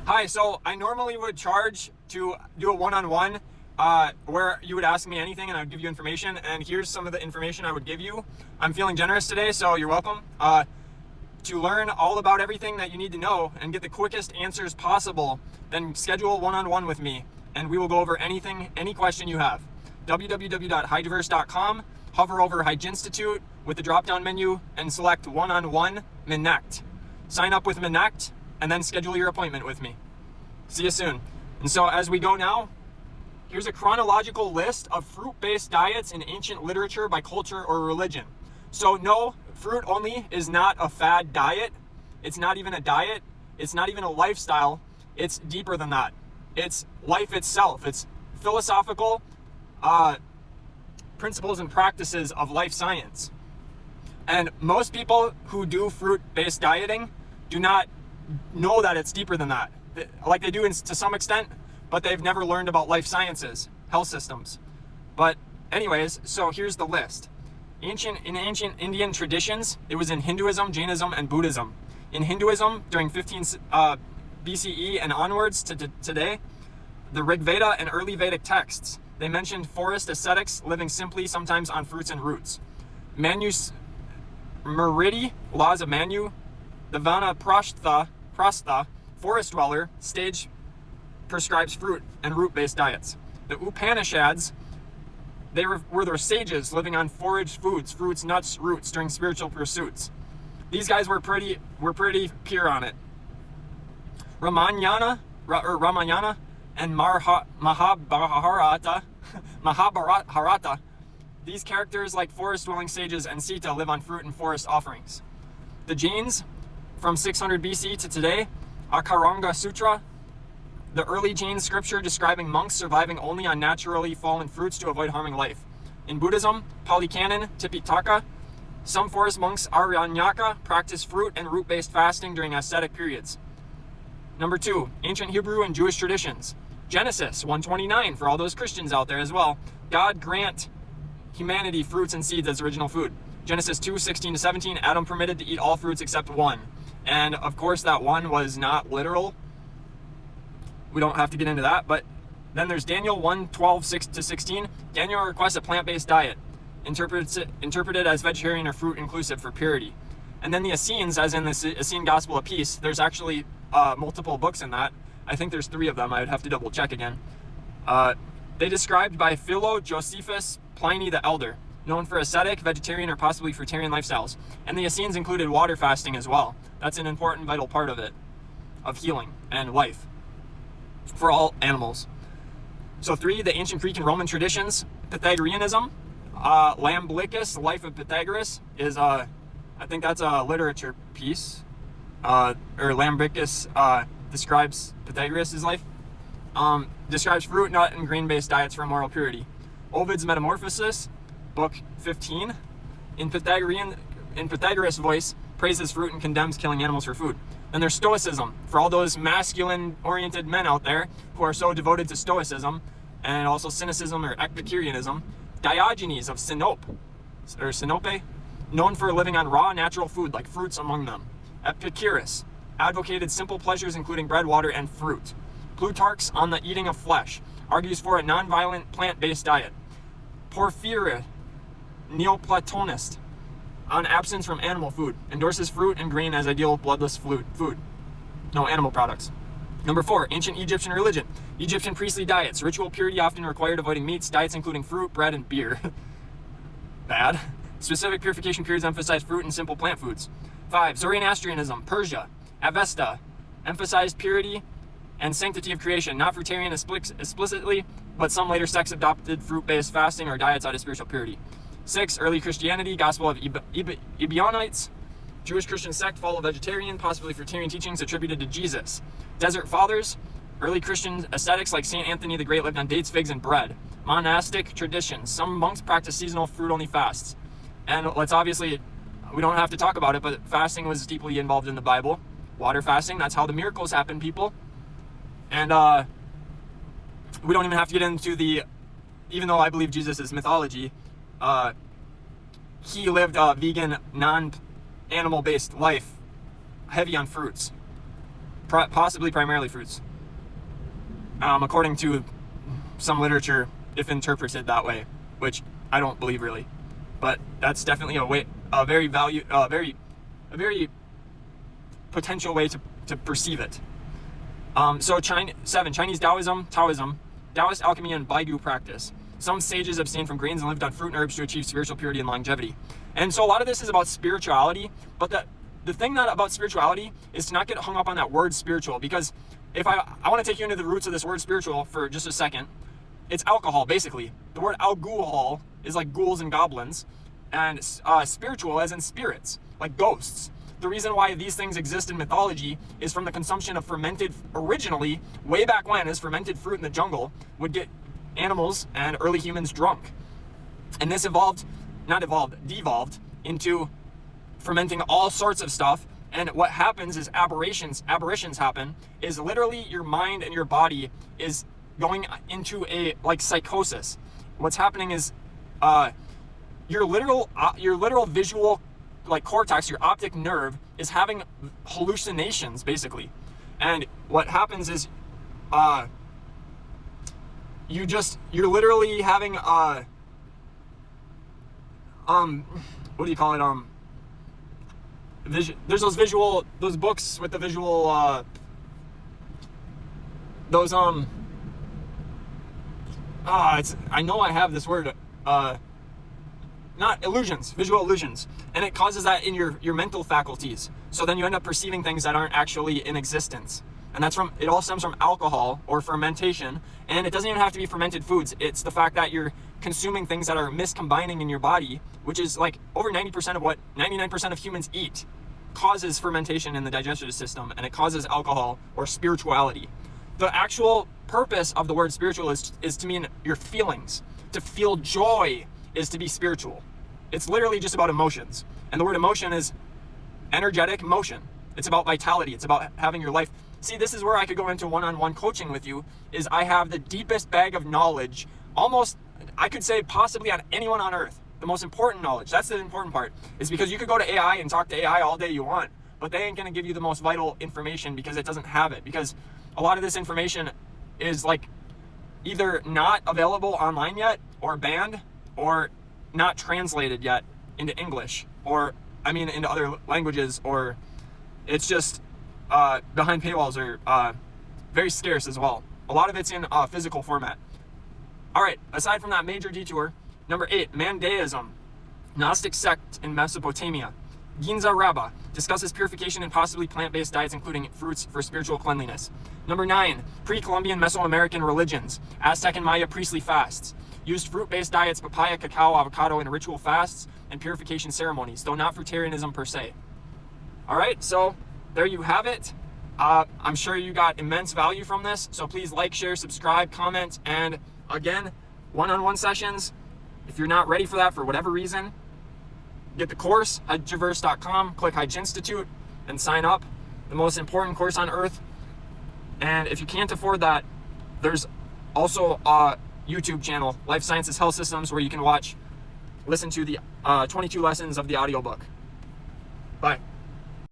Hi, so I normally would charge to do a one-on-one where you would ask me anything and I would give you information, and here's some of the information I would give you. I'm feeling generous today, so you're welcome. To learn all about everything that you need to know and get the quickest answers possible, then schedule a one-on-one with me and we will go over any question you have. www.highdiverse.com, hover over Hygeinstitute with the drop-down menu and select one-on-one Minect. Sign up with Minect and then schedule your appointment with me. See you soon. And so as we go now, here's a chronological list of fruit-based diets in ancient literature by culture or religion. So no, fruit only is not a fad diet. It's not even a diet. It's not even a lifestyle. It's deeper than that. It's life itself. It's philosophical principles and practices of life science. And most people who do fruit-based dieting do not know that it's deeper than that. Like they do to some extent, but they've never learned about life sciences, health systems. But anyways, so here's the list. In ancient Indian traditions, it was in Hinduism, Jainism, and Buddhism. In Hinduism, during 15 BCE and onwards to today, the Rig Veda and early Vedic texts, they mentioned forest ascetics living simply, sometimes on fruits and roots. Manu's Muridi, laws of Manu, the Vanaprastha, forest dweller, stage prescribes fruit and root-based diets. The Upanishads, they were the sages living on foraged foods, fruits, nuts, roots during spiritual pursuits. These guys were pretty pure on it. Ramayana and Mahabharata, these characters like forest-dwelling sages and Sita live on fruit and forest offerings. The Jains, from 600 BC to today, Akaranga Sutra, the early Jain scripture describing monks surviving only on naturally fallen fruits to avoid harming life. In Buddhism, Pali Canon, Tipitaka, some forest monks, Aranyaka, practice fruit and root-based fasting during ascetic periods. Number 2, ancient Hebrew and Jewish traditions. Genesis 1:29, for all those Christians out there as well. God grant humanity fruits and seeds as original food. Genesis 2:16-17, Adam permitted to eat all fruits except one. And of course that one was not literal. We don't have to get into that, but then there's Daniel 1:12-16. Daniel requests a plant-based diet, interpreted as vegetarian or fruit inclusive for purity. And then the Essenes, as in the Essene Gospel of Peace, there's actually multiple books in that. I think there's 3 of them. I would have to double check again. They described by Philo, Josephus, Pliny the Elder, known for ascetic, vegetarian, or possibly fruitarian lifestyles. And the Essenes included water fasting as well. That's an important, vital part of it, of healing and life for all animals. So 3, the ancient Greek and Roman traditions. Pythagoreanism, Iamblichus, Life of Pythagoras, is I think that's a literature piece, or Iamblichus describes Pythagoras' life. Describes fruit, nut, and grain-based diets for moral purity. Ovid's Metamorphosis, book 15, in Pythagoras' voice, praises fruit and condemns killing animals for food. Then there's Stoicism, for all those masculine-oriented men out there who are so devoted to Stoicism, and also Cynicism or Epicureanism. Diogenes of Sinope, known for living on raw, natural food like fruits among them. Epicurus advocated simple pleasures including bread, water, and fruit. Plutarch's On the Eating of Flesh argues for a non-violent plant-based diet. Porphyry, Neoplatonist, on abstinence from animal food, endorses fruit and grain as ideal bloodless food. No animal products. Number 4, ancient Egyptian religion. Egyptian priestly diets. Ritual purity often required avoiding meats. Diets including fruit, bread, and beer. Bad. Specific purification periods emphasize fruit and simple plant foods. 5, Zoroastrianism. Persia, Avesta, emphasized purity and sanctity of creation. Not fruitarian explicitly, but some later sects adopted fruit-based fasting or diets out of spiritual purity. 6, early Christianity. Gospel of Ebionites. Jewish Christian sect follow vegetarian, possibly fruitarian teachings attributed to Jesus. Desert Fathers. Early Christian ascetics like St. Anthony the Great lived on dates, figs, and bread. Monastic traditions. Some monks practice seasonal fruit-only fasts. And let's obviously, we don't have to talk about it, but fasting was deeply involved in the Bible. Water fasting, that's how the miracles happen, people. And we don't even have to get into even though I believe Jesus is mythology, he lived a vegan, non-animal-based life, heavy on fruits. possibly primarily fruits, according to some literature, if interpreted that way, which I don't believe really, but that's definitely a very potential way to perceive it. So 7, Chinese Taoism, Taoist alchemy, and Baidu practice. Some sages abstained from grains and lived on fruit and herbs to achieve spiritual purity and longevity. And so a lot of this is about spirituality, but the thing about spirituality is to not get hung up on that word spiritual, because if I want to take you into the roots of this word spiritual for just a second. It's alcohol, basically. The word alcohol is like ghouls and goblins, and spiritual as in spirits, like ghosts. The reason why these things exist in mythology is from the consumption of originally, way back when, as fermented fruit in the jungle would get animals and early humans drunk. And this devolved into fermenting all sorts of stuff. And what happens is aberrations happen, is literally your mind and your body is going into a psychosis. What's happening is your literal visual cortex, your optic nerve, is having hallucinations basically. And what happens is you're literally having what do you call it, there's those books with the visual I know I have this word, not illusions, visual illusions, and it causes that in your mental faculties. So then you end up perceiving things that aren't actually in existence. And it all stems from alcohol or fermentation. And it doesn't even have to be fermented foods. It's the fact that you're consuming things that are miscombining in your body, which is over 90% of what 99% of humans eat, causes fermentation in the digestive system, and it causes alcohol or spirituality. The actual purpose of the word spiritual is to mean your feelings. To feel joy is to be spiritual. It's literally just about emotions. And the word emotion is energetic motion. It's about vitality. It's about having your life. See, this is where I could go into one-on-one coaching with you, is I have the deepest bag of knowledge, almost, I could say possibly on anyone on earth. The most important knowledge, that's the important part, is because you could go to AI and talk to AI all day you want, but they ain't gonna give you the most vital information because it doesn't have it. Because a lot of this information is either not available online yet, or banned, or not translated yet into English, or into other languages, or it's just behind paywalls, or very scarce as well. A lot of it's in physical format. All right, aside from that major detour, number 8, Mandaeism, Gnostic sect in Mesopotamia. Ginza Rabba discusses purification and possibly plant-based diets, including fruits, for spiritual cleanliness. Number 9, pre-Columbian Mesoamerican religions. Aztec and Maya priestly fasts. Used fruit-based diets, papaya, cacao, avocado, in ritual fasts and purification ceremonies, though not fruitarianism per se. All right, so there you have it. I'm sure you got immense value from this, so please like, share, subscribe, comment, and again, one-on-one sessions. If you're not ready for that for whatever reason, get the course at Traverse.com, click Hydge Institute, and sign up. The most important course on earth. And if you can't afford that, there's also a YouTube channel, Life Sciences Health Systems, where you can listen to the 22 lessons of the audiobook. Bye.